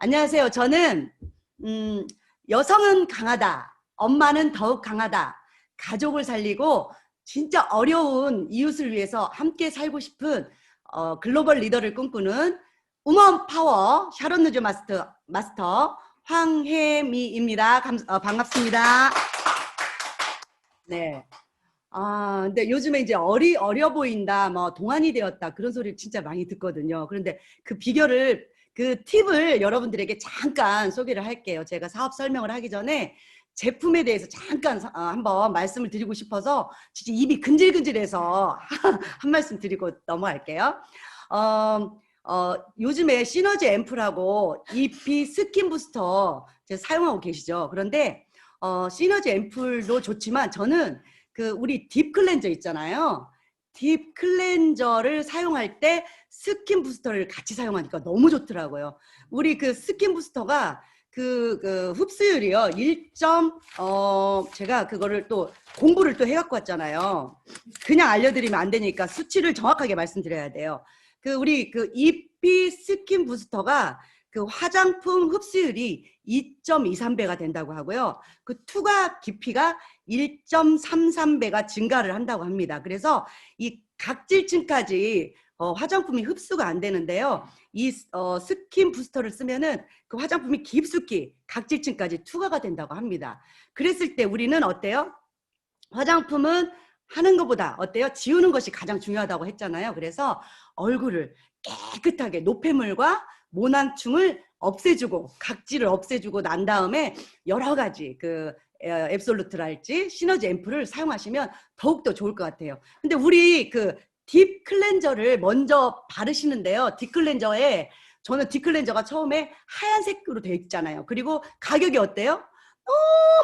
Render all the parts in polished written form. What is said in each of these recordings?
안녕하세요. 저는 여성은 강하다, 엄마는 더욱 강하다, 가족을 살리고 진짜 어려운 이웃을 위해서 함께 살고 싶은 글로벌 리더를 꿈꾸는 우먼 파워 샤론 누즈 마스터 황혜미입니다. 반갑습니다. 네. 근데 요즘에 이제 어려 보인다, 뭐 동안이 되었다 그런 소리를 진짜 많이 듣거든요. 그런데 그 비결을, 그 팁을 여러분들에게 잠깐 소개를 할게요. 제가 사업 설명을 하기 전에 제품에 대해서 잠깐 한번 말씀을 드리고 싶어서 진짜 입이 근질근질해서 한 말씀 드리고 넘어갈게요. 요즘에 시너지 앰플하고 EP 스킨 부스터 사용하고 계시죠. 그런데 시너지 앰플도 좋지만 저는 그 우리 딥 클렌저 있잖아요. 딥 클렌저를 사용할 때 스킨 부스터를 같이 사용하니까 너무 좋더라고요. 우리 그 스킨 부스터가 그 흡수율이요. 제가 그거를 또 공부를 또 해갖고 왔잖아요. 그냥 알려드리면 안 되니까 수치를 정확하게 말씀드려야 돼요. 우리 그 EP 스킨 부스터가 그 화장품 흡수율이 2.23배가 된다고 하고요. 그 투과 깊이가 1.33배가 증가를 한다고 합니다. 그래서 이 각질층까지 화장품이 흡수가 안 되는데요. 이 스킨 부스터를 쓰면은 그 화장품이 깊숙이 각질층까지 투과가 된다고 합니다. 그랬을 때 우리는 어때요? 화장품은 하는 것보다 어때요? 지우는 것이 가장 중요하다고 했잖아요. 그래서 얼굴을 깨끗하게 노폐물과 모낭충을 없애주고 각질을 없애주고 난 다음에 여러 가지 앱솔루트랄지 시너지 앰플을 사용하시면 더욱더 좋을 것 같아요. 근데 우리 그 딥 클렌저를 먼저 바르시는데요. 딥 클렌저에 저는 딥 클렌저가 처음에 하얀색으로 되어 있잖아요. 그리고 가격이 어때요?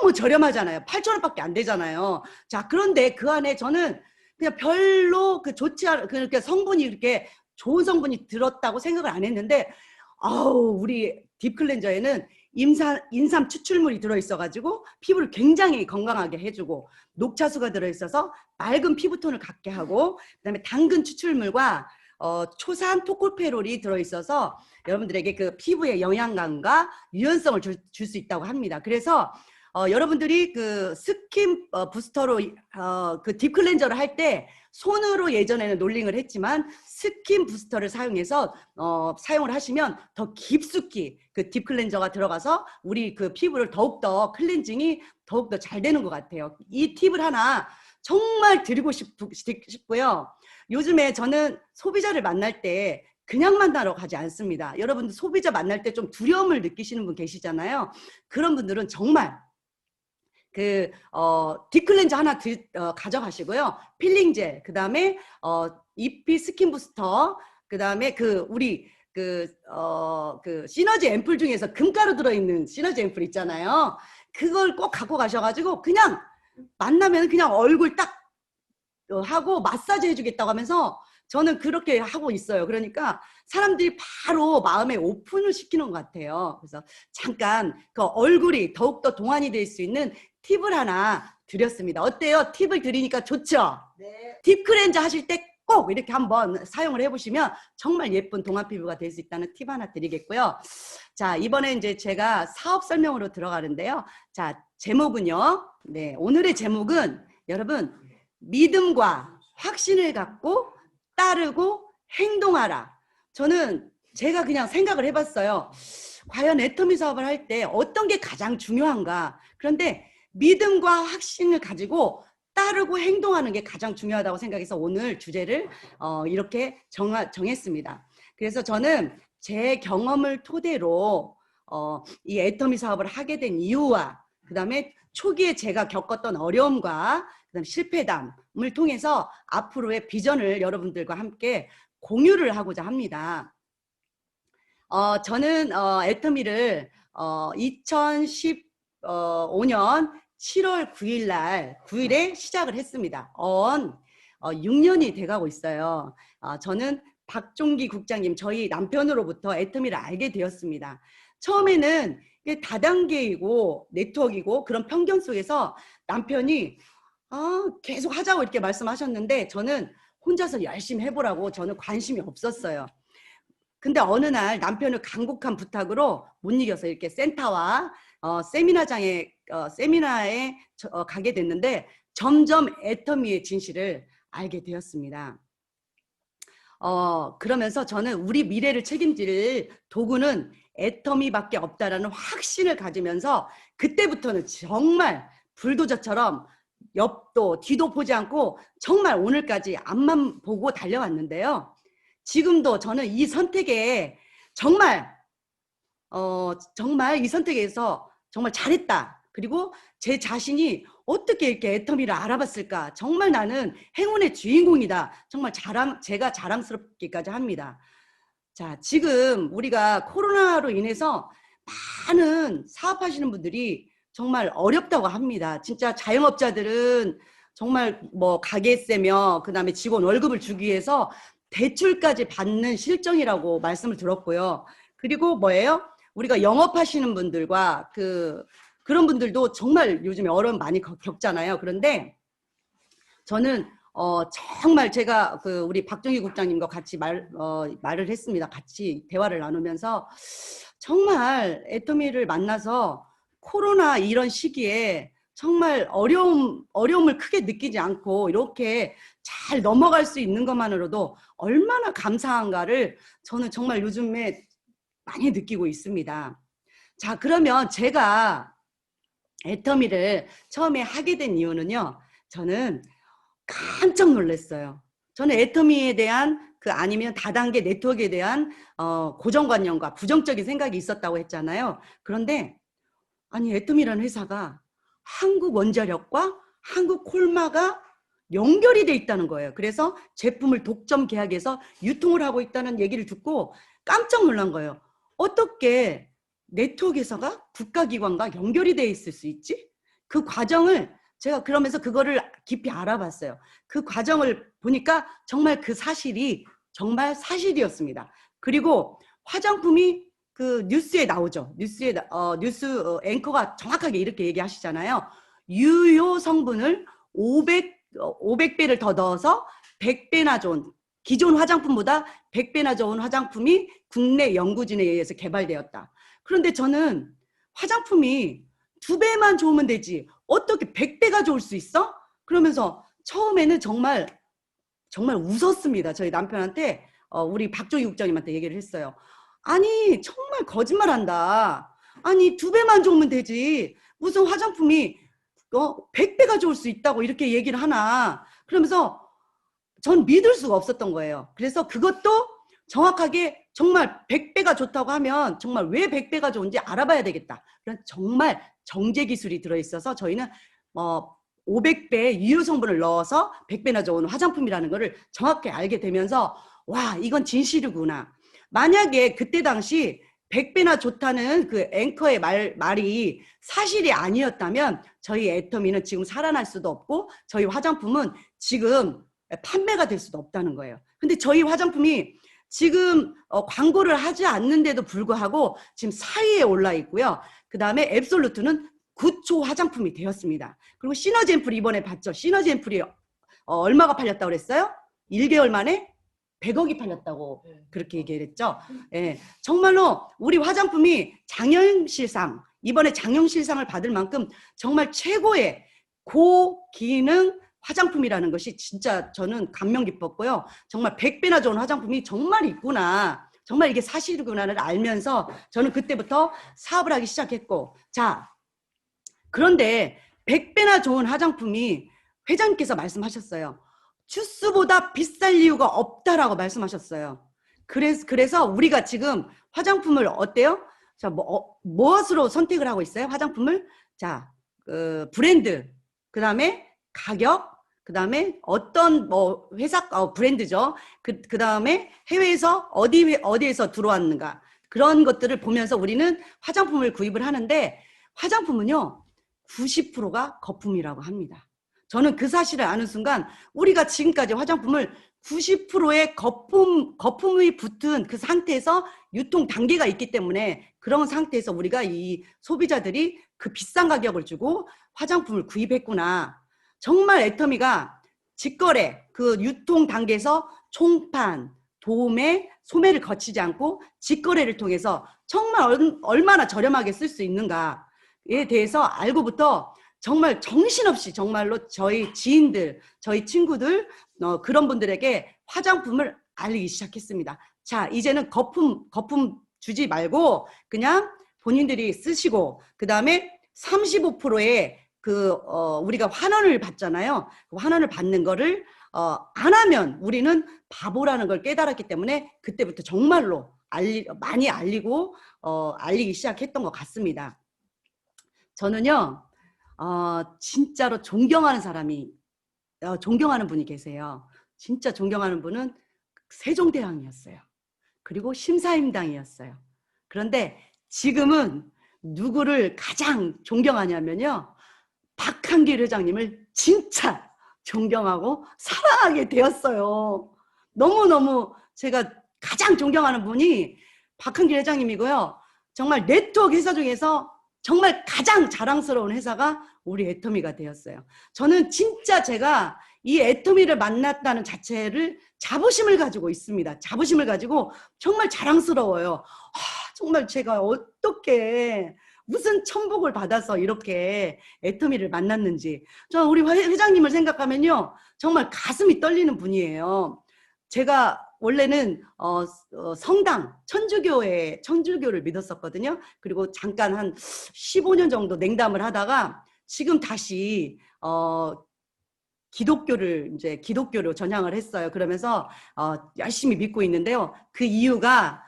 너무 저렴하잖아요. 8,000원밖에 안 되잖아요. 자, 그런데 그 안에 저는 그냥 별로 좋지 않은, 그러니까 성분이 이렇게 좋은 성분이 들었다고 생각을 안 했는데, 우리 딥 클렌저에는 인삼 추출물이 들어있어가지고 피부를 굉장히 건강하게 해주고, 녹차수가 들어있어서 맑은 피부톤을 갖게 하고, 그다음에 당근 추출물과 초산 토코페롤이 들어있어서 여러분들에게 그 피부의 영양감과 유연성을 줄 수 있다고 합니다. 그래서 여러분들이 그 스킨 부스터로 그 딥 클렌저를 할 때 손으로 예전에는 롤링을 했지만 스킨 부스터를 사용해서 사용을 하시면 더 깊숙이 그 딥 클렌저가 들어가서 우리 그 피부를 더욱더 클렌징이 더욱더 잘 되는 것 같아요. 이 팁을 하나 정말 드리고 싶고요. 요즘에 저는 소비자를 만날 때 그냥 만나러 가지 않습니다. 여러분들 소비자 만날 때 좀 두려움을 느끼시는 분 계시잖아요. 그런 분들은 정말 딥클렌저 하나 가져가시고요. 필링 젤, 그 다음에 EP 스킨 부스터, 그 다음에 우리 시너지 앰플 중에서 금가루 들어있는 시너지 앰플 있잖아요. 그걸 꼭 갖고 가셔가지고 그냥 만나면 그냥 얼굴 딱 하고 마사지 해주겠다고 하면서 저는 그렇게 하고 있어요. 그러니까 사람들이 바로 마음에 오픈을 시키는 것 같아요. 그래서 잠깐 그 얼굴이 더욱더 동안이 될 수 있는 팁을 하나 드렸습니다. 어때요? 팁을 드리니까 좋죠? 네. 딥 클렌저 하실 때 꼭 이렇게 한번 사용을 해보시면 정말 예쁜 동안 피부가 될 수 있다는 팁 하나 드리겠고요. 자, 이번에 이제 제가 사업 설명으로 들어가는데요. 자, 제목은요. 네, 오늘의 제목은 여러분 믿음과 확신을 갖고 따르고 행동하라. 저는 제가 그냥 생각을 해봤어요. 과연 애터미 사업을 할 때 어떤 게 가장 중요한가? 그런데 믿음과 확신을 가지고 따르고 행동하는 게 가장 중요하다고 생각해서 오늘 주제를 이렇게 정했습니다. 그래서 저는 제 경험을 토대로 이 애터미 사업을 하게 된 이유와 그 다음에 초기에 제가 겪었던 어려움과 그다음 실패담을 통해서 앞으로의 비전을 여러분들과 함께 공유를 하고자 합니다. 저는 애터미를 2015년 7월 9일에 시작을 했습니다. 6년이 돼가고 있어요. 저는 박종기 국장님, 저희 남편으로부터 애터미를 알게 되었습니다. 처음에는 다단계이고 네트워크이고 그런 편견 속에서 남편이 계속 하자고 이렇게 말씀하셨는데 저는 혼자서 열심히 해보라고 저는 관심이 없었어요. 근데 어느 날 남편을 간곡한 부탁으로 못 이겨서 이렇게 센터와 세미나에 가게 됐는데 점점 애터미의 진실을 알게 되었습니다. 그러면서 저는 우리 미래를 책임질 도구는 애터미밖에 없다라는 확신을 가지면서 그때부터는 정말 불도저처럼 옆도 뒤도 보지 않고 정말 오늘까지 앞만 보고 달려왔는데요. 지금도 저는 이 선택에 정말 정말 이 선택에서 정말 잘했다. 그리고 제 자신이 어떻게 이렇게 애터미를 알아봤을까? 정말 나는 행운의 주인공이다. 정말 제가 자랑스럽기까지 합니다. 자, 지금 우리가 코로나로 인해서 많은 사업하시는 분들이 정말 어렵다고 합니다. 진짜 자영업자들은 정말 뭐 가게세며 그다음에 직원 월급을 주기 위해서 대출까지 받는 실정이라고 말씀을 들었고요. 그리고 뭐예요? 우리가 영업하시는 분들과 그런 분들도 정말 요즘에 어려움 많이 겪잖아요. 그런데 저는 정말 제가 우리 박정희 국장님과 같이 말을 했습니다. 같이 대화를 나누면서 정말 애터미를 만나서 코로나 이런 시기에 정말 어려움을 크게 느끼지 않고 이렇게 잘 넘어갈 수 있는 것만으로도 얼마나 감사한가를 저는 정말 요즘에 많이 느끼고 있습니다. 자, 그러면 제가 애터미를 처음에 하게 된 이유는요. 저는 깜짝 놀랐어요. 저는 애터미에 대한 아니면 다단계 네트워크에 대한 고정관념과 부정적인 생각이 있었다고 했잖아요. 그런데 아니 애터미라는 회사가 한국 원자력과 한국 콜마가 연결이 돼 있다는 거예요. 그래서 제품을 독점 계약해서 유통을 하고 있다는 얘기를 듣고 깜짝 놀란 거예요. 어떻게 네트워크 회사가 국가기관과 연결이 돼 있을 수 있지? 그 과정을 제가 그러면서 그거를 깊이 알아봤어요. 그 과정을 보니까 정말 그 사실이 정말 사실이었습니다. 그리고 화장품이 뉴스에 나오죠. 뉴스 앵커가 정확하게 이렇게 얘기하시잖아요. 유효 성분을 500배를 더 넣어서 100배나 좋은 기존 화장품보다 100배나 좋은 화장품이 국내 연구진에 의해서 개발되었다. 그런데 저는 화장품이 2배만 좋으면 되지 어떻게 100배가 좋을 수 있어? 그러면서 처음에는 정말 웃었습니다. 저희 남편한테 우리 박종희 국장님한테 얘기를 했어요. 아니 정말 거짓말한다. 아니 2배만 좋으면 되지 무슨 화장품이 100배가 좋을 수 있다고 이렇게 얘기를 하나. 그러면서 전 믿을 수가 없었던 거예요. 그래서 그것도 정확하게 정말 100배가 좋다고 하면 정말 왜 100배가 좋은지 알아봐야 되겠다. 그런 정말 정제 기술이 들어있어서 저희는 500배 유효 성분을 넣어서 100배나 좋은 화장품이라는 거를 정확히 알게 되면서 와 이건 진실이구나. 만약에 그때 당시 100배나 좋다는 그 앵커의 말이 사실이 아니었다면 저희 애터미는 지금 살아날 수도 없고 저희 화장품은 지금 판매가 될 수도 없다는 거예요. 근데 저희 화장품이 지금 광고를 하지 않는데도 불구하고 지금 4위에 올라 있고요. 그 다음에 앱솔루트는 9초 화장품이 되었습니다. 그리고 시너지 앰플 이번에 봤죠. 시너지 앰플이 얼마가 팔렸다고 그랬어요? 1개월 만에 100억이 팔렸다고 그렇게 얘기를 했죠. 예, 정말로 우리 화장품이 장영실상 이번에 장영실상을 받을 만큼 정말 최고의 고기능 화장품이라는 것이 진짜 저는 감명 깊었고요. 정말 100배나 좋은 화장품이 정말 있구나. 정말 이게 사실이구나를 알면서 저는 그때부터 사업을 하기 시작했고 자 그런데 100배나 좋은 화장품이 회장님께서 말씀하셨어요. 주스보다 비쌀 이유가 없다라고 말씀하셨어요. 그래서 우리가 지금 화장품을 어때요? 자, 무엇으로 선택을 하고 있어요? 화장품을 자, 브랜드, 그 다음에 가격, 그 다음에 어떤 회사 브랜드죠. 그 다음에 해외에서 어디에서 들어왔는가 그런 것들을 보면서 우리는 화장품을 구입을 하는데 화장품은요 90%가 거품이라고 합니다. 저는 그 사실을 아는 순간 우리가 지금까지 화장품을 90%의 거품이 붙은 그 상태에서 유통 단계가 있기 때문에 그런 상태에서 우리가 이 소비자들이 그 비싼 가격을 주고 화장품을 구입했구나. 정말 애터미가 직거래 그 유통 단계에서 총판, 도움에 소매를 거치지 않고 직거래를 통해서 정말 얼마나 저렴하게 쓸 수 있는가에 대해서 알고부터 정말 정신없이 정말로 저희 지인들, 저희 친구들 그런 분들에게 화장품을 알리기 시작했습니다. 자, 이제는 거품 주지 말고 그냥 본인들이 쓰시고 그 다음에 35%의 우리가 환원을 받잖아요. 그 환원을 받는 거를 안 하면 우리는 바보라는 걸 깨달았기 때문에 그때부터 정말로 많이 알리고 알리기 시작했던 것 같습니다. 저는요 진짜로 존경하는 존경하는 분이 계세요. 진짜 존경하는 분은 세종대왕이었어요. 그리고 심사임당이었어요. 그런데 지금은 누구를 가장 존경하냐면요, 박한길 회장님을 진짜 존경하고 사랑하게 되었어요. 너무너무 제가 가장 존경하는 분이 박한길 회장님이고요. 정말 네트워크 회사 중에서 정말 가장 자랑스러운 회사가 우리 애터미가 되었어요. 저는 진짜 제가 이 애터미를 만났다는 자체를 자부심을 가지고 있습니다. 자부심을 가지고 정말 자랑스러워요. 정말 제가 어떻게 무슨 천복을 받아서 이렇게 애터미를 만났는지. 저 우리 회장님을 생각하면요 정말 가슴이 떨리는 분이에요. 제가 원래는 성당 천주교를 믿었었거든요. 그리고 잠깐 한 15년 정도 냉담을 하다가 지금 다시 기독교로 전향을 했어요. 그러면서 열심히 믿고 있는데요. 그 이유가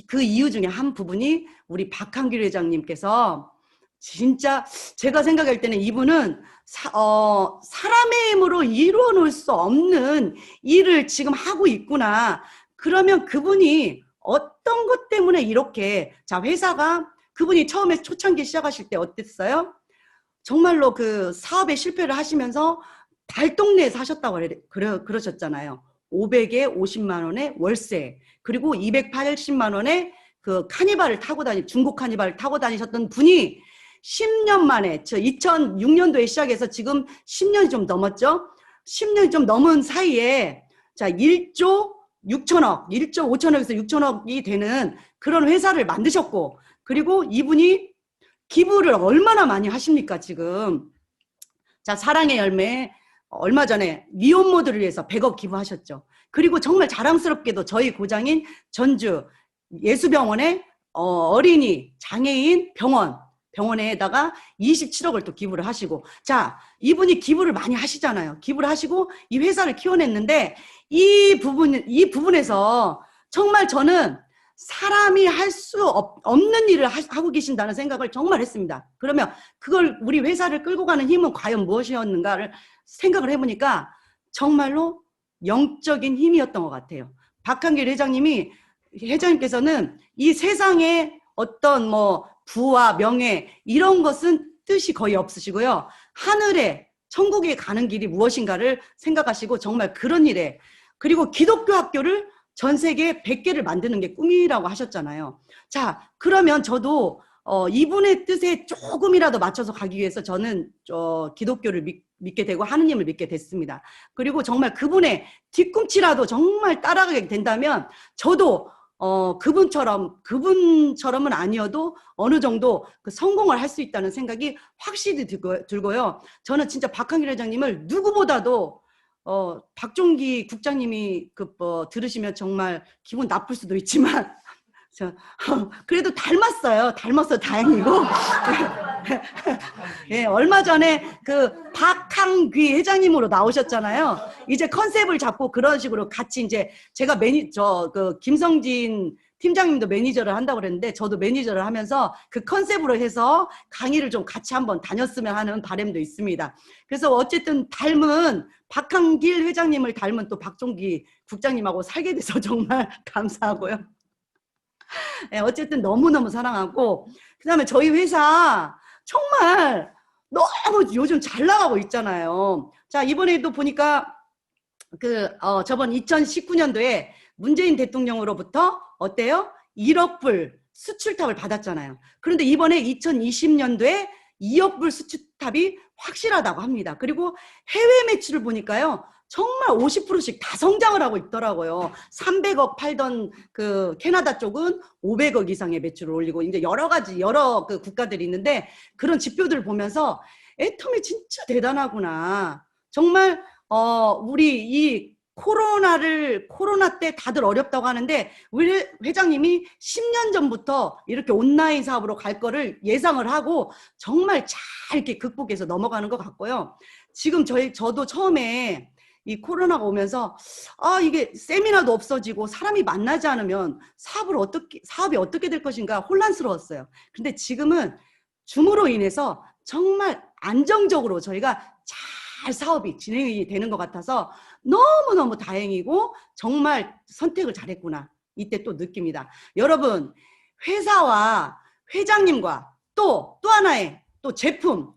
그 이유 중에 한 부분이 우리 박한길 회장님께서 진짜 제가 생각할 때는 이분은 사람의 힘으로 이루어 놓을 수 없는 일을 지금 하고 있구나. 그러면 그분이 어떤 것 때문에 이렇게 회사가 그분이 처음에 초창기 시작하실 때 어땠어요? 정말로 그 사업에 실패를 하시면서 달동네에 사셨다고 그러셨잖아요. 500에 50만 원의 월세, 그리고 280만 원의 그 중국 카니발을 타고 다니셨던 분이 10년 만에, 2006년도에 시작해서 지금 10년이 좀 넘었죠? 10년이 좀 넘은 사이에 1조 6천억, 1조 5천억에서 6천억이 되는 그런 회사를 만드셨고, 그리고 이분이 기부를 얼마나 많이 하십니까, 지금. 사랑의 열매, 얼마 전에 미혼모들을 위해서 100억 기부하셨죠. 그리고 정말 자랑스럽게도 저희 고장인 전주 예수병원에 어린이 장애인 병원에다가 27억을 또 기부를 하시고, 이분이 기부를 많이 하시잖아요. 기부를 하시고 이 회사를 키워냈는데 이 부분에서 정말 저는 사람이 할 수 없는 일을 하고 계신다는 생각을 정말 했습니다. 그러면 그걸 우리 회사를 끌고 가는 힘은 과연 무엇이었는가를 생각을 해보니까 정말로 영적인 힘이었던 것 같아요. 박한길 회장님께서는 이 세상에 어떤 부와 명예 이런 것은 뜻이 거의 없으시고요. 하늘에 천국에 가는 길이 무엇인가를 생각하시고 정말 그런 일에, 그리고 기독교 학교를 전 세계 100개를 만드는 게 꿈이라고 하셨잖아요. 그러면 저도 이분의 뜻에 조금이라도 맞춰서 가기 위해서 저는 기독교를 믿게 되고 하느님을 믿게 됐습니다. 그리고 정말 그분의 뒤꿈치라도 정말 따라가게 된다면 저도 그분처럼은 아니어도 어느 정도 성공을 할 수 있다는 생각이 확실히 들고요. 저는 진짜 박한길 회장님을 누구보다도 박종기 국장님이 들으시면 정말 기분 나쁠 수도 있지만 그래도 닮았어요. 다행이고. 예, 얼마 전에 박한귀 회장님으로 나오셨잖아요. 이제 컨셉을 잡고 그런 식으로 같이 이제 제가 김성진 팀장님도 매니저를 한다고 그랬는데 저도 매니저를 하면서 그 컨셉으로 해서 강의를 좀 같이 한번 다녔으면 하는 바람도 있습니다. 그래서 어쨌든 박한길 회장님을 닮은 또 박종기 국장님하고 살게 돼서 정말 감사하고요. 네, 어쨌든 너무너무 사랑하고, 그 다음에 저희 회사 정말 너무 요즘 잘 나가고 있잖아요. 이번에도 보니까 저번 2019년도에 문재인 대통령으로부터 어때요? 1억 불 수출탑을 받았잖아요. 그런데 이번에 2020년도에 2억 불 수출탑이 확실하다고 합니다. 그리고 해외 매출을 보니까요. 정말 50%씩 다 성장을 하고 있더라고요. 300억 팔던 그 캐나다 쪽은 500억 이상의 매출을 올리고 이제 여러 가지 여러 그 국가들이 있는데 그런 지표들을 보면서 애텀이 진짜 대단하구나. 정말 우리 이 코로나 때 다들 어렵다고 하는데 우리 회장님이 10년 전부터 이렇게 온라인 사업으로 갈 거를 예상을 하고 정말 잘 이렇게 극복해서 넘어가는 것 같고요. 지금 저도 처음에 이 코로나가 오면서 이게 세미나도 없어지고 사람이 만나지 않으면 사업이 어떻게 될 것인가 혼란스러웠어요. 근데 지금은 줌으로 인해서 정말 안정적으로 저희가 잘 사업이 진행이 되는 것 같아서 너무너무 다행이고 정말 선택을 잘했구나. 이때 또 느낍니다. 여러분, 회사와 회장님과 또 하나의 또 제품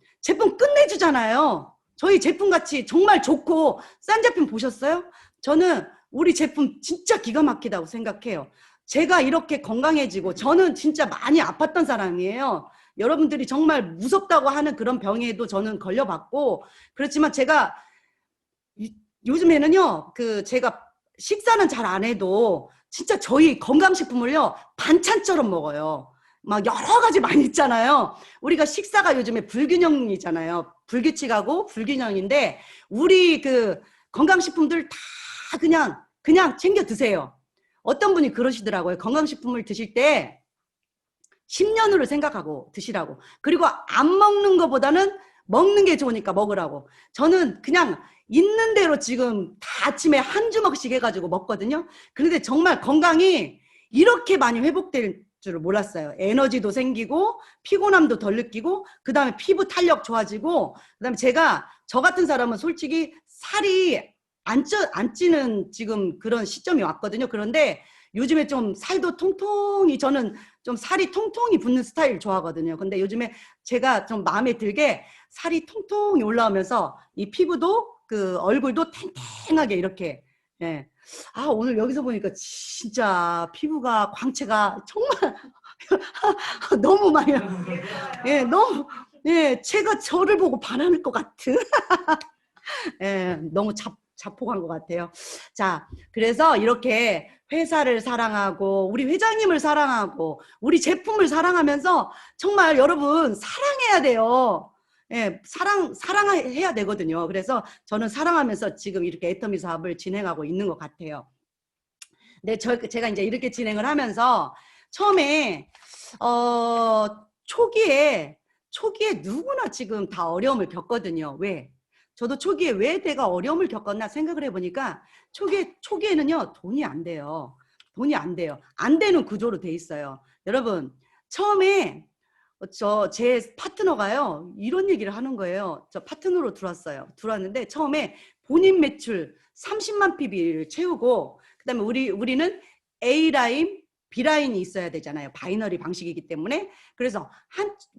끝내주잖아요. 저희 제품같이 정말 좋고 싼 제품 보셨어요? 저는 우리 제품 진짜 기가 막히다고 생각해요. 제가 이렇게 건강해지고 저는 진짜 많이 아팠던 사람이에요. 여러분들이 정말 무섭다고 하는 그런 병에도 저는 걸려봤고 그렇지만 제가 요즘에는요 제가 식사는 잘 안 해도 진짜 저희 건강식품을요 반찬처럼 먹어요. 막 여러 가지 많이 있잖아요. 우리가 식사가 요즘에 불균형이잖아요. 불규칙하고 불균형인데 우리 그 건강식품들 다 그냥 챙겨 드세요. 어떤 분이 그러시더라고요. 건강식품을 드실 때 10년으로 생각하고 드시라고. 그리고 안 먹는 것보다는 먹는 게 좋으니까 먹으라고. 저는 그냥 있는 대로 지금 다 아침에 한 주먹씩 해가지고 먹거든요. 그런데 정말 건강이 이렇게 많이 회복될 줄을 몰랐어요. 에너지도 생기고 피곤함도 덜 느끼고 그 다음에 피부 탄력 좋아지고 그 다음에 저 같은 사람은 솔직히 살이 안 찌는 지금 그런 시점이 왔거든요. 그런데 요즘에 좀 살도 통통이 저는 좀 살이 통통이 붙는 스타일 좋아하거든요. 근데 요즘에 제가 좀 마음에 들게 살이 통통이 올라오면서 이 피부도 그 얼굴도 탱탱하게 이렇게 예. 오늘 여기서 보니까 진짜 피부가 광채가 정말 너무 많이 예, 너무 예, 제가 저를 보고 반할 것 같은 예, 너무 자폭한 것 같아요. 자, 그래서 이렇게 회사를 사랑하고 우리 회장님을 사랑하고 우리 제품을 사랑하면서 정말 여러분 사랑해야 돼요. 예, 사랑해야 되거든요. 그래서 저는 사랑하면서 지금 이렇게 애터미 사업을 진행하고 있는 것 같아요. 근데 제가 이제 이렇게 진행을 하면서 처음에 초기에 누구나 지금 다 어려움을 겪거든요. 왜? 저도 초기에 왜 내가 어려움을 겪었나 생각을 해보니까 초기에는요 돈이 안 돼요. 돈이 안 돼요. 안 되는 구조로 돼 있어요. 여러분 처음에 제 파트너가요 이런 얘기를 하는 거예요. 저 파트너로 들어왔는데 처음에 본인 매출 30만 PB를 채우고 그다음에 우리는 A라인 B라인이 있어야 되잖아요. 바이너리 방식이기 때문에. 그래서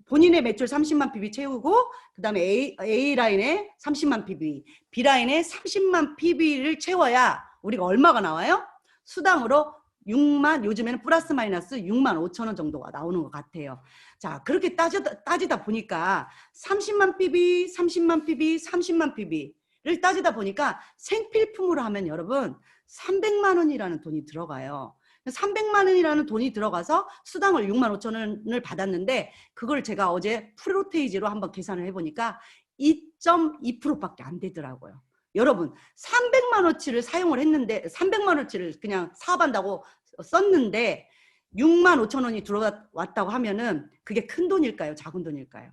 본인의 매출 30만 PB 채우고 그다음에 A라인에 30만 PB, B라인에 30만 PB를 채워야 우리가 얼마가 나와요? 수당으로 6만, 요즘에는 플러스 마이너스 6만 5천 원 정도가 나오는 것 같아요. 자, 그렇게 따지다 보니까 30만 PB, 30만 PB, 30만 PB를 따지다 보니까 생필품으로 하면 여러분 300만 원이라는 돈이 들어가요. 300만 원이라는 돈이 들어가서 수당을 6만 5천 원을 받았는데 그걸 제가 어제 프로테이지로 한번 계산을 해보니까 2.2%밖에 안 되더라고요. 여러분 300만 원치를 사용을 했는데 300만 원치를 그냥 사업한다고 썼는데 6만 5천 원이 들어왔다고 하면은 그게 큰 돈일까요? 작은 돈일까요?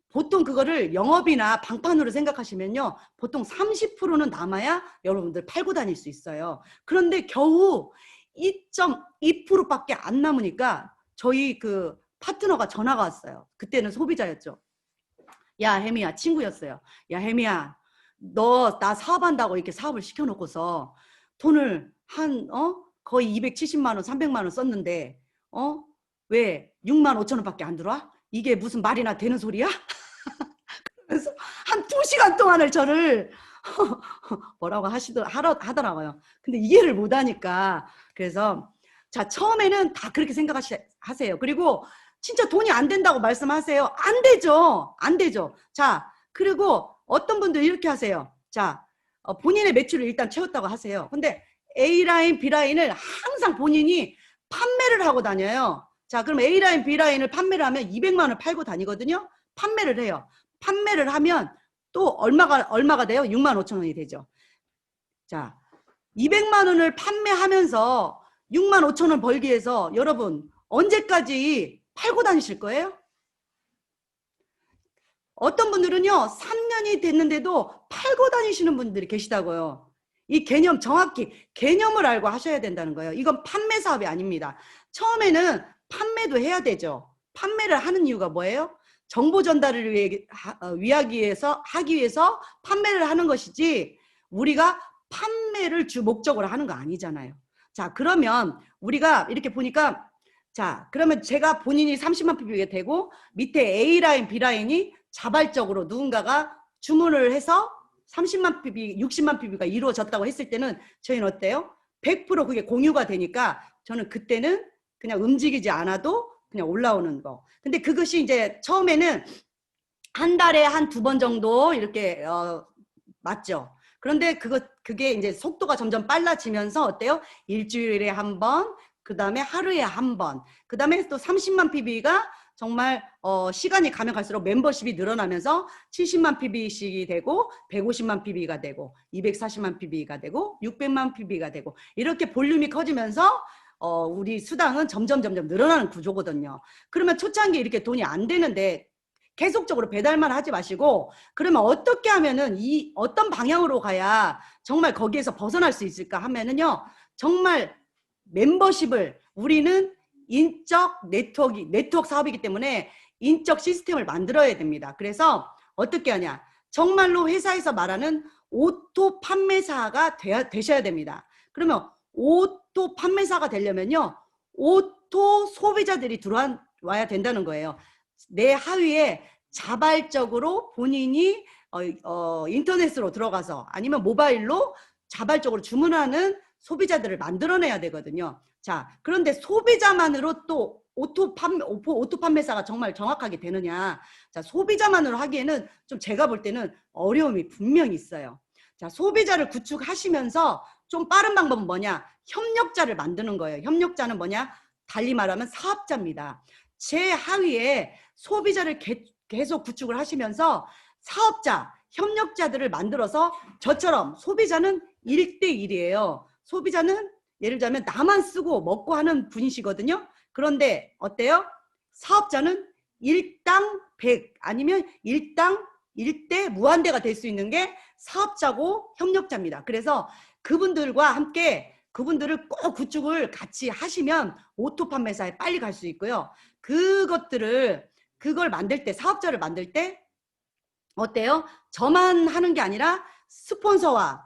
보통 그거를 영업이나 방판으로 생각하시면요. 보통 30%는 남아야 여러분들 팔고 다닐 수 있어요. 그런데 겨우 2.2%밖에 안 남으니까 저희 그 파트너가 전화가 왔어요. 그때는 소비자였죠. 야, 혜미야, 친구였어요. 야, 혜미야, 너 나 사업한다고 이렇게 사업을 시켜놓고서 돈을 거의 270만 원, 300만 원 썼는데 왜 6만 5천 원밖에 안 들어와? 이게 무슨 말이나 되는 소리야? 그래서 한 2시간 동안을 저를 뭐라고 하더라고요. 근데 이해를 못하니까 그래서 자 처음에는 다 그렇게 생각하세요. 그리고 진짜 돈이 안 된다고 말씀하세요. 안 되죠. 안 되죠. 자 그리고 어떤 분들 이렇게 하세요. 자 본인의 매출을 일단 채웠다고 하세요. 근데 A라인, B라인을 항상 본인이 판매를 하고 다녀요. 자, 그럼 A라인, B라인을 판매를 하면 200만 원을 팔고 다니거든요. 판매를 해요. 판매를 하면 또 얼마가 돼요? 6만 5천 원이 되죠. 자, 200만 원을 판매하면서 6만 5천 원 벌기 위해서 여러분 언제까지 팔고 다니실 거예요? 어떤 분들은요 3년이 됐는데도 팔고 다니시는 분들이 계시다고요. 이 개념 정확히 개념을 알고 하셔야 된다는 거예요. 이건 판매 사업이 아닙니다. 처음에는 판매도 해야 되죠. 판매를 하는 이유가 뭐예요? 정보 전달을 하기 위해서 판매를 하는 것이지 우리가 판매를 주 목적으로 하는 거 아니잖아요. 자, 그러면 우리가 이렇게 보니까 자, 그러면 제가 본인이 30만 PB가 되고 밑에 A라인, B라인이 자발적으로 누군가가 주문을 해서 30만 PB, 60만 PB가 이루어졌다고 했을 때는 저희는 어때요? 100% 그게 공유가 되니까 저는 그때는 그냥 움직이지 않아도 그냥 올라오는 거. 근데 그것이 이제 처음에는 한 달에 한 2번 정도 이렇게 맞죠. 그런데 그게 이제 속도가 점점 빨라지면서 어때요? 일주일에 한 번, 그 다음에 하루에 한 번, 그 다음에 또 30만 PB가 정말 시간이 가면 갈수록 멤버십이 늘어나면서 70만 PB씩이 되고 150만 PB가 되고 240만 PB가 되고 600만 PB가 되고 이렇게 볼륨이 커지면서 우리 수당은 점점 늘어나는 구조거든요. 그러면 초창기에 이렇게 돈이 안 되는데 계속적으로 배달만 하지 마시고 그러면 어떻게 하면은 어떤 방향으로 가야 정말 거기에서 벗어날 수 있을까 하면은요. 정말 멤버십을 우리는 인적 네트워크 사업이기 때문에 인적 시스템을 만들어야 됩니다. 그래서 어떻게 하냐. 정말로 회사에서 말하는 오토 판매사가 되셔야 됩니다. 그러면 오토 판매사가 되려면요. 오토 소비자들이 들어와야 된다는 거예요. 내 하위에 자발적으로 본인이 인터넷으로 들어가서 아니면 모바일로 자발적으로 주문하는 소비자들을 만들어내야 되거든요. 자, 그런데 소비자만으로 또 오토 판매사가 정말 정확하게 되느냐. 자, 소비자만으로 하기에는 좀 제가 볼 때는 어려움이 분명히 있어요. 자, 소비자를 구축하시면서 좀 빠른 방법은 뭐냐? 협력자를 만드는 거예요. 협력자는 뭐냐? 달리 말하면 사업자입니다. 제 하위에 소비자를 계속 구축을 하시면서 사업자, 협력자들을 만들어서 저처럼 소비자는 1대1이에요. 소비자는 예를 들자면 나만 쓰고 먹고 하는 분이시거든요. 그런데 어때요? 사업자는 1당 100 아니면 1당 1대 무한대가 될 수 있는 게 사업자고 협력자입니다. 그래서 그분들과 함께 그분들을 꼭 구축을 같이 하시면 오토 판매사에 빨리 갈 수 있고요. 그걸 만들 때 사업자를 만들 때 어때요? 저만 하는 게 아니라 스폰서와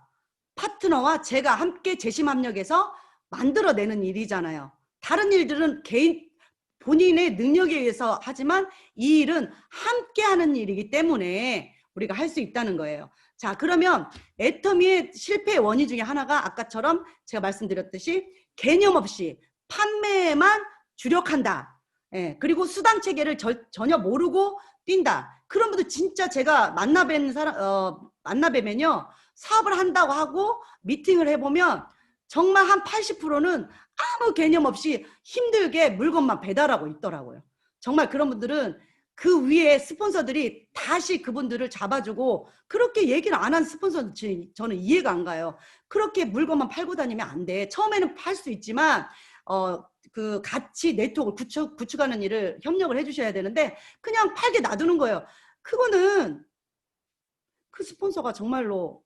파트너와 제가 함께 재심합력해서 만들어내는 일이잖아요. 다른 일들은 본인의 능력에 의해서 하지만 이 일은 함께 하는 일이기 때문에 우리가 할 수 있다는 거예요. 자, 그러면 애터미의 실패의 원인 중에 하나가 아까처럼 제가 말씀드렸듯이 개념 없이 판매에만 주력한다. 예, 그리고 수당 체계를 전혀 모르고 뛴다. 그런 분들 진짜 제가 만나뵈면요. 사업을 한다고 하고 미팅을 해보면 정말 한 80%는 아무 개념 없이 힘들게 물건만 배달하고 있더라고요. 정말 그런 분들은 그 위에 스폰서들이 다시 그분들을 잡아주고 그렇게 얘기를 안 한 스폰서는 저는 이해가 안 가요. 그렇게 물건만 팔고 다니면 안 돼. 처음에는 팔 수 있지만 그 같이 네트워크를 구축하는 일을 협력을 해주셔야 되는데 그냥 팔게 놔두는 거예요. 그거는 그 스폰서가 정말로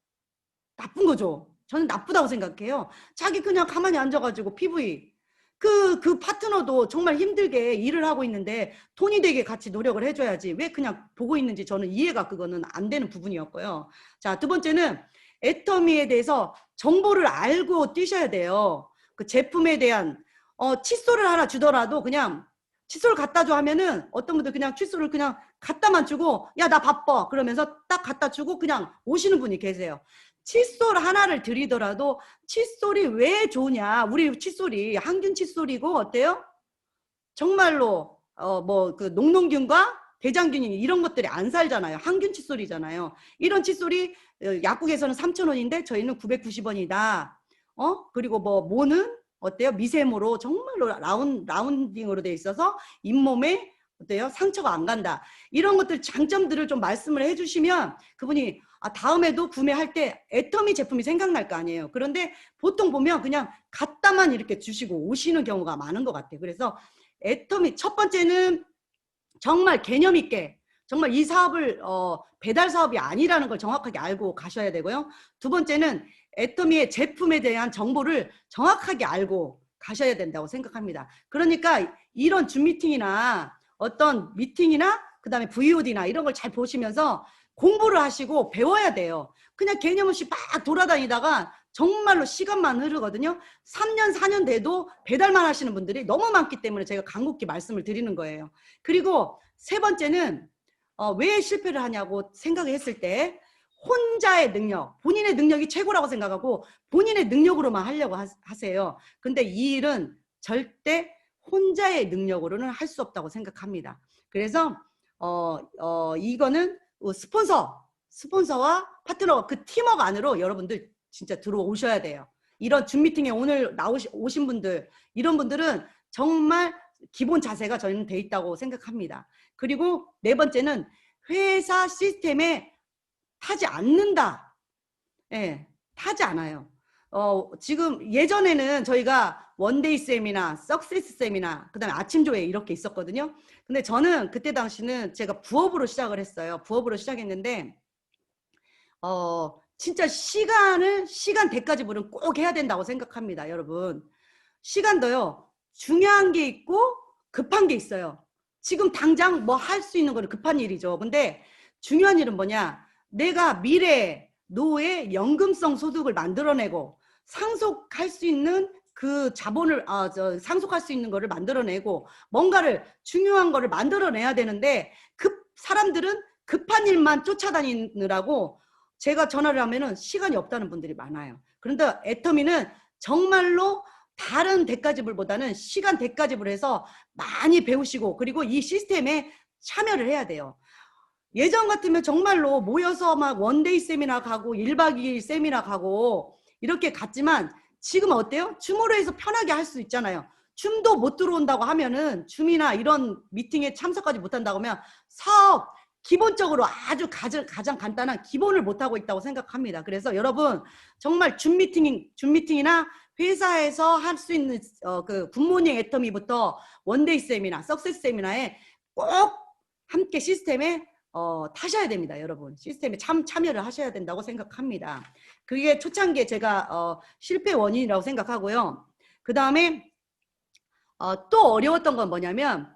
나쁜 거죠. 저는 나쁘다고 생각해요. 자기 그냥 가만히 앉아가지고 PV 그 파트너도 정말 힘들게 일을 하고 있는데 돈이 되게 같이 노력을 해줘야지 왜 그냥 보고 있는지 저는 이해가 그거는 안 되는 부분이었고요. 자, 두 번째는 애터미에 대해서 정보를 알고 뛰셔야 돼요. 그 제품에 대한 칫솔을 하나 주더라도 그냥 칫솔 갖다 줘 하면은 어떤 분들 그냥 칫솔을 그냥 갖다만 주고 야 나 바빠 그러면서 딱 갖다 주고 그냥 오시는 분이 계세요. 칫솔 하나를 드리더라도 칫솔이 왜 좋으냐. 우리 칫솔이 항균 칫솔이고 어때요? 정말로 뭐 그 녹농균과 대장균이 이런 것들이 안 살잖아요. 항균 칫솔이잖아요. 이런 칫솔이 약국에서는 3,000원인데 저희는 990원이다. 그리고 뭐 모는 어때요? 미세모로 정말로 라운딩으로 돼 있어서 잇몸에 어때요? 상처가 안 간다. 이런 것들 장점들을 좀 말씀을 해주시면 그분이 다음에도 구매할 때 애터미 제품이 생각날 거 아니에요. 그런데 보통 보면 그냥 갖다만 이렇게 주시고 오시는 경우가 많은 것 같아요. 그래서 애터미 첫 번째는 정말 개념 있게 정말 이 사업을 배달 사업이 아니라는 걸 정확하게 알고 가셔야 되고요. 두 번째는 애터미의 제품에 대한 정보를 정확하게 알고 가셔야 된다고 생각합니다. 그러니까 이런 줌 미팅이나 어떤 미팅이나 그다음에 VOD나 이런 걸 잘 보시면서 공부를 하시고 배워야 돼요. 그냥 개념 없이 막 돌아다니다가 정말로 시간만 흐르거든요. 3년, 4년 돼도 배달만 하시는 분들이 너무 많기 때문에 제가 간곡히 말씀을 드리는 거예요. 그리고 세 번째는 왜 실패를 하냐고 생각을 했을 때 혼자의 능력, 본인의 능력이 최고라고 생각하고 본인의 능력으로만 하려고 하세요. 근데 이 일은 절대 혼자의 능력으로는 할 수 없다고 생각합니다. 그래서 이거는 스폰서와 파트너 그 팀워크 안으로 여러분들 진짜 들어오셔야 돼요. 이런 줌 미팅에 오늘 오신 분들, 이런 분들은 정말 기본 자세가 저희는 돼 있다고 생각합니다. 그리고 네 번째는 회사 시스템에 타지 않는다. 예, 타지 않아요. 지금 예전에는 저희가 원데이 세미나, 석세스 세미나, 그 다음에 아침 조회 이렇게 있었거든요. 근데 저는 그때 당시는 제가 부업으로 시작을 했어요. 부업으로 시작했는데, 진짜 시간 대가지불은 꼭 해야 된다고 생각합니다, 여러분. 시간도요, 중요한 게 있고 급한 게 있어요. 지금 당장 뭐 할 수 있는 거는 급한 일이죠. 근데 중요한 일은 뭐냐? 내가 미래 노후에 연금성 소득을 만들어내고 상속할 수 있는 그 자본을 상속할 수 있는 거를 만들어내고 뭔가를 중요한 거를 만들어내야 되는데 사람들은 급한 일만 쫓아다니느라고 제가 전화를 하면은 시간이 없다는 분들이 많아요. 그런데 애터미는 정말로 다른 대가지불보다는 시간 대가지불 해서 많이 배우시고 그리고 이 시스템에 참여를 해야 돼요. 예전 같으면 정말로 모여서 막 원데이 세미나 가고 1박 2일 세미나 가고 이렇게 갔지만 지금은 어때요? 줌으로 해서 편하게 할 수 있잖아요. 줌도 못 들어온다고 하면은 줌이나 이런 미팅에 참석하지 못한다고 하면 사업 기본적으로 아주 가장 간단한 기본을 못하고 있다고 생각합니다. 그래서 여러분 정말 줌 미팅이나 회사에서 할 수 있는 그 굿모닝 애터미부터 원데이 세미나, 석세스 세미나에 꼭 함께 시스템에 타셔야 됩니다, 여러분. 시스템에 참여를 하셔야 된다고 생각합니다. 그게 초창기에 제가 실패 원인이라고 생각하고요. 그 다음에 또 어려웠던 건 뭐냐면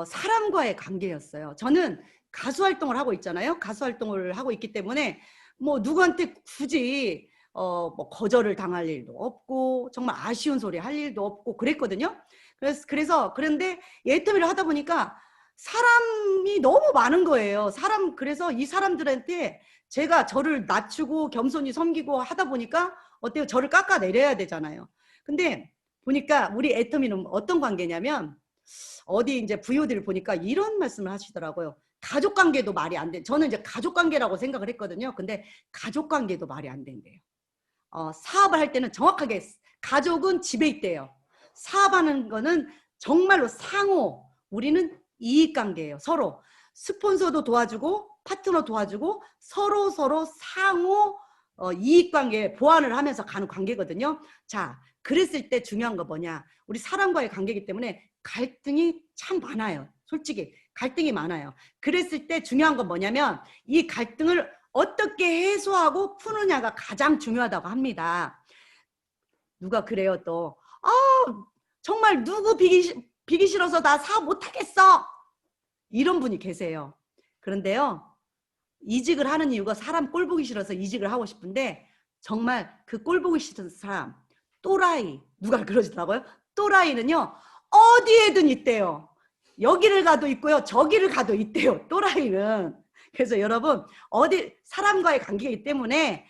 사람과의 관계였어요. 저는 가수 활동을 하고 있잖아요. 가수 활동을 하고 있기 때문에 뭐 누구한테 굳이 뭐 거절을 당할 일도 없고 정말 아쉬운 소리 할 일도 없고 그랬거든요. 그런데 애터미를 하다 보니까 사람이 너무 많은 거예요. 그래서 이 사람들한테 제가 저를 낮추고 겸손히 섬기고 하다 보니까 어때요? 저를 깎아내려야 되잖아요. 근데 보니까 우리 애터미는 어떤 관계냐면 어디 이제 VOD를 보니까 이런 말씀을 하시더라고요. 가족 관계도 말이 안 돼. 저는 이제 가족 관계라고 생각을 했거든요. 근데 가족 관계도 말이 안 된대요. 사업을 할 때는 정확하게 가족은 집에 있대요. 사업하는 거는 정말로 상호, 우리는 이익관계예요. 서로 스폰서도 도와주고 파트너 도와주고 서로 상호 이익관계 보완을 하면서 가는 관계거든요. 자, 그랬을 때 중요한 거 뭐냐? 우리 사람과의 관계이기 때문에 갈등이 참 많아요. 솔직히 갈등이 많아요. 그랬을 때 중요한 건 뭐냐면 이 갈등을 어떻게 해소하고 푸느냐가 가장 중요하다고 합니다. 누가 그래요 또. 정말 누구 비기 싫어서 나 사업 못하겠어. 이런 분이 계세요. 그런데요. 이직을 하는 이유가 사람 꼴 보기 싫어서 이직을 하고 싶은데 정말 그 꼴 보기 싫은 사람 또라이 누가 그러시더라고요. 또라이는요. 어디에든 있대요. 여기를 가도 있고요. 저기를 가도 있대요. 또라이는. 그래서 여러분 어디 사람과의 관계이기 때문에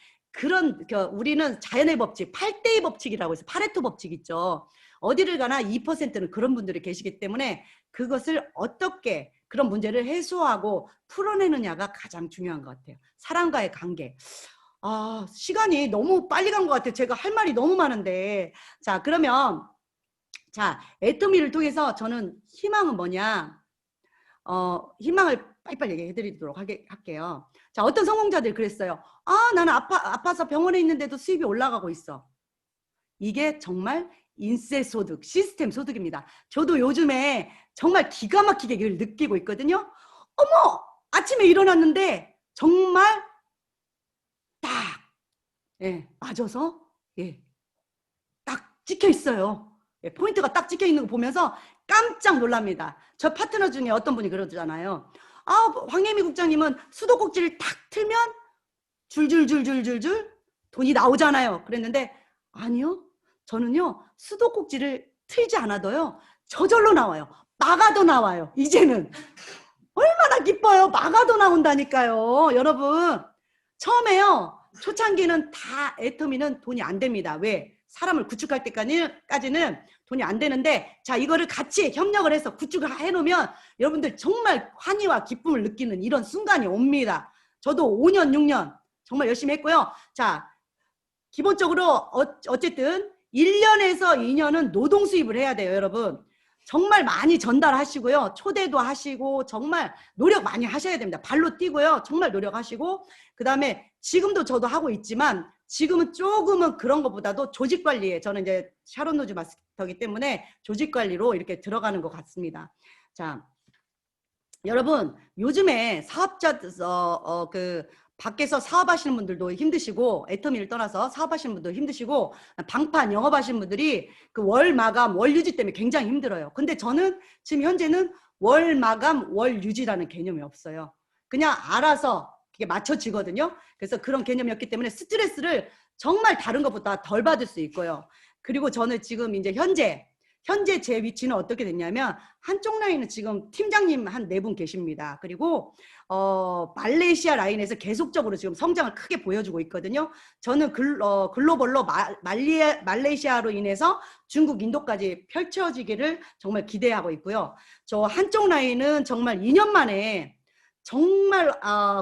우리는 자연의 법칙 8대2 법칙이라고 해서 파레토 법칙 있죠. 어디를 가나 2%는 그런 분들이 계시기 때문에 그것을 어떻게 그런 문제를 해소하고 풀어내느냐가 가장 중요한 것 같아요. 사람과의 관계. 아, 시간이 너무 빨리 간 것 같아요. 제가 할 말이 너무 많은데. 자, 그러면 자, 애터미를 통해서 저는 희망은 뭐냐? 희망을 빨리빨리 얘기해 드리도록 할게요. 자, 어떤 성공자들이 그랬어요. 아, 나는 아파서 병원에 있는데도 수입이 올라가고 있어. 이게 정말 인세 소득, 시스템 소득입니다. 저도 요즘에 정말 기가 막히게 이걸 느끼고 있거든요. 어머! 아침에 일어났는데 정말 딱, 예, 맞아서, 예, 딱 찍혀 있어요. 예, 포인트가 딱 찍혀 있는 거 보면서 깜짝 놀랍니다. 저 파트너 중에 어떤 분이 그러잖아요. 아, 황혜미 국장님은 수도꼭지를 탁 틀면 줄줄줄줄줄줄 돈이 나오잖아요. 그랬는데 아니요. 저는요. 수도꼭지를 틀지 않아도요. 저절로 나와요. 막아도 나와요. 이제는. 얼마나 기뻐요. 막아도 나온다니까요. 여러분. 처음에요. 초창기는 다 애터미는 돈이 안 됩니다. 왜? 사람을 구축할 때까지는 돈이 안 되는데 자 이거를 같이 협력을 해서 구축을 해놓으면 여러분들 정말 환희와 기쁨을 느끼는 이런 순간이 옵니다. 저도 5년 6년 정말 열심히 했고요. 자 기본적으로 어쨌든 1년에서 2년은 노동 수입을 해야 돼요. 여러분 정말 많이 전달하시고요. 초대도 하시고 정말 노력 많이 하셔야 됩니다. 발로 뛰고요. 정말 노력하시고 그 다음에 지금도 저도 하고 있지만 지금은 조금은 그런 것보다도 조직관리에 저는 이제 샤론 노즈 마스터이기 때문에 조직관리로 이렇게 들어가는 것 같습니다. 자, 여러분 요즘에 사업자 그 밖에서 사업하시는 분들도 힘드시고 애터미를 떠나서 사업하시는 분도 힘드시고 방판 영업하시는 분들이 그 월 마감 월 유지 때문에 굉장히 힘들어요. 근데 저는 지금 현재는 월 마감 월 유지라는 개념이 없어요. 그냥 알아서 이게 맞춰지거든요. 그래서 그런 개념이었기 때문에 스트레스를 정말 다른 것보다 덜 받을 수 있고요. 그리고 저는 지금 이제 현재 제 위치는 어떻게 됐냐면 한쪽 라인은 지금 팀장님 한 4분 계십니다. 그리고 말레이시아 라인에서 계속적으로 지금 성장을 크게 보여주고 있거든요. 저는 글로벌로 말레이시아로 인해서 중국, 인도까지 펼쳐지기를 정말 기대하고 있고요. 저 한쪽 라인은 정말 2년 만에 정말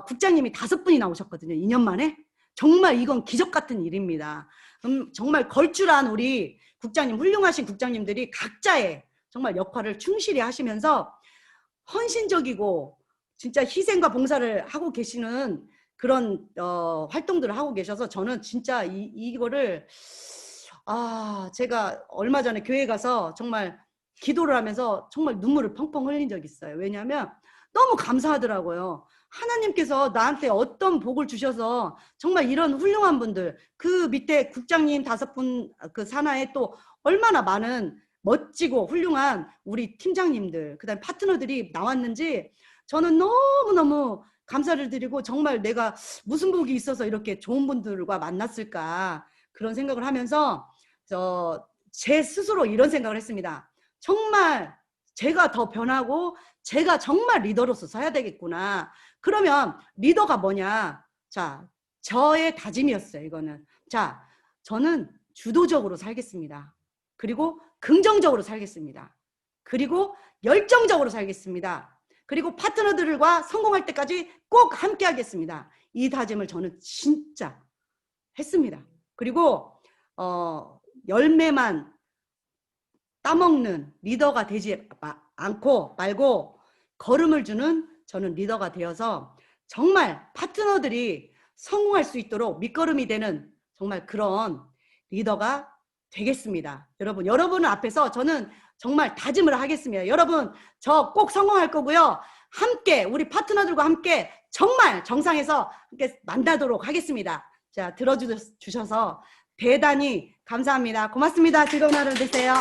국장님이 5분이 나오셨거든요. 2년 만에. 정말 이건 기적 같은 일입니다. 정말 걸출한 우리 국장님, 훌륭하신 국장님들이 각자의 정말 역할을 충실히 하시면서 헌신적이고 진짜 희생과 봉사를 하고 계시는 그런 활동들을 하고 계셔서 저는 진짜 이거를 제가 얼마 전에 교회 가서 정말 기도를 하면서 정말 눈물을 펑펑 흘린 적이 있어요. 왜냐하면 너무 감사하더라고요. 하나님께서 나한테 어떤 복을 주셔서 정말 이런 훌륭한 분들 그 밑에 국장님 5분 그 산하에 또 얼마나 많은 멋지고 훌륭한 우리 팀장님들 그다음 파트너들이 나왔는지 저는 너무너무 감사를 드리고 정말 내가 무슨 복이 있어서 이렇게 좋은 분들과 만났을까 그런 생각을 하면서 제 스스로 이런 생각을 했습니다. 정말 제가 더 변하고 제가 정말 리더로서 서야 되겠구나. 그러면 리더가 뭐냐? 자, 저의 다짐이었어요. 이거는. 자, 저는 주도적으로 살겠습니다. 그리고 긍정적으로 살겠습니다. 그리고 열정적으로 살겠습니다. 그리고 파트너들과 성공할 때까지 꼭 함께 하겠습니다. 이 다짐을 저는 진짜 했습니다. 그리고 열매만 따먹는 리더가 되지 않고 말고 걸음을 주는 저는 리더가 되어서 정말 파트너들이 성공할 수 있도록 밑거름이 되는 정말 그런 리더가 되겠습니다. 여러분 앞에서 저는 정말 다짐을 하겠습니다. 여러분 저 꼭 성공할 거고요. 함께 우리 파트너들과 함께 정말 정상에서 함께 만나도록 하겠습니다. 자, 들어주셔서 대단히 감사합니다. 고맙습니다. 즐거운 하루 되세요.